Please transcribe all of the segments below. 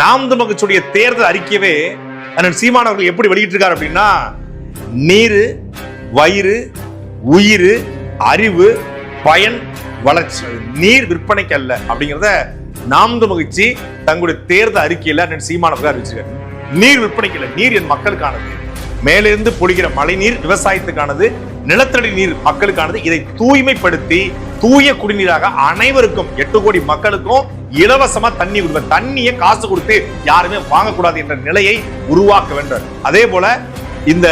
நாம் தமிழர் கட்சியுடைய தேர்தல் அறிக்கையவே அண்ணன் சீமான் அவர்கள் எப்படி வெளியிட்டு இருக்காரு அப்படின்னா, நீரு, வயிறு, உயிர், அறிவு, பயன், வளர்ச்சி, நீர் விற்பனைக்கு அல்ல அப்படிங்கிறத நாம் தமிழர் கட்சி தங்களுடைய தேர்தல் அறிக்கையில அண்ணன் சீமான் அவர்கள் அறிவிச்சிருக்காரு. நீர் விற்பனைக்கு இல்ல, நீர் என் மக்களுக்கானது, மேலிருந்து பொழிகிற மழை நீர் விவசாயத்துக்கானது, நிலத்தடி நீர் மக்களுக்கானது. இதை தூய்மைப்படுத்தி தூய குடிநீராக அனைவருக்கும் 8 கோடி மக்களுக்கும் இலவசமா தண்ணி கொடுப்பேன், தண்ணியை காசு கொடுத்து யாருமே வாங்கக்கூடாது என்ற நிலையை உருவாக்க வேண்டும். அதே போல இந்த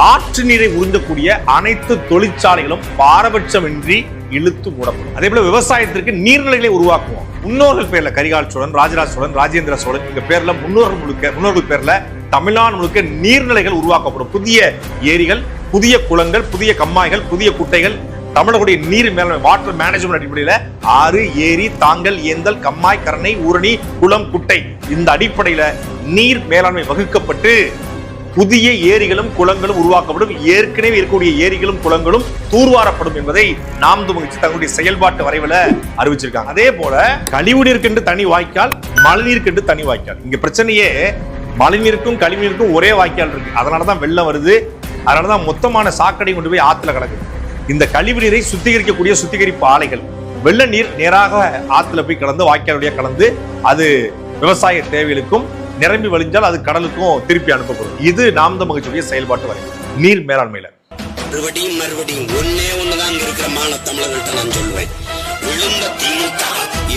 ஆற்று நீரை உறிஞ்சக்கூடிய அனைத்து தொழிற்சாலைகளும் பாரபட்சமின்றி இழுத்து மூடப்படும். அதே போல விவசாயத்திற்கு நீர்நிலைகளை உருவாக்குவோம். முன்னோர்கள் பேர்ல கரிகால் சோழன், ராஜராஜ சோழன், ராஜேந்திர சோழன் எங்க பேர்ல முன்னோர்கள் பேர்ல தமிழ்நாடு முழுக்க நீர்நிலைகள் உருவாக்கப்படும். புதிய ஏரிகள், புதிய குளங்கள், புதிய கம்மாய்கள், புதிய குட்டைகள், தமிழர்களுடைய நீர் மேலாண்மை வாட்டர் மேனேஜ்மெண்ட் அடிப்படையில ஆறு, ஏரி, தாங்கல், ஏந்தல், கம்மாய், கரணை, ஊரணி, குளம், குட்டை இந்த அடிப்படையில நீர் மேலாண்மை வகுக்கப்பட்டு புதிய ஏரிகளும் குளங்களும் உருவாக்கப்படும். ஏற்கனவே இருக்கக்கூடிய ஏரிகளும் குளங்களும் தூர்வாரப்படும் என்பதை நாம் தமிழர் கட்சி தங்களுடைய செயல்பாட்டு வரைவில் அறிவிச்சிருக்காங்க. அதே போல கழிவுநீருக்கு தனி வாய்க்கால், மழைநீருக்கு தனி வாய்க்கால். இங்க பிரச்சனையே மழைநீருக்கும் கழிவுநீருக்கும் ஒரே வாய்க்கால் இருக்கு. அதனாலதான் வெள்ளம் வருது, அதனாலதான் மொத்தமான சாக்கடை கொண்டு போய் ஆத்துல கலக்குது. இந்த கழிவு நீரை சுத்திகரிக்கக்கூடிய சுத்திகரிப்பு ஆலைகள் வெள்ள நீர் நேராக ஆத்துல போய் கலந்து வாய்க்கால் வழியா கலந்து அது விவசாய தேவைகளுக்கும் நிரம்பி வழிஞ்சால் அது கடலுக்கும் திருப்பி அனுப்பப்படும். இது நாம் தமிழர் கட்சியுடைய செயல்பாட்டு வரை நீர் மேலாண்மையில மறுபடியும் ஒன்னே ஒண்ணுதான் இருக்கிற மான தமிழர்கள்ட்ட நான் சொல்லுவேன், விழுந்த திமுக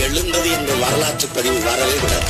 எழுந்தது என்ற வரலாற்று பதிவு வரவே கூடாது.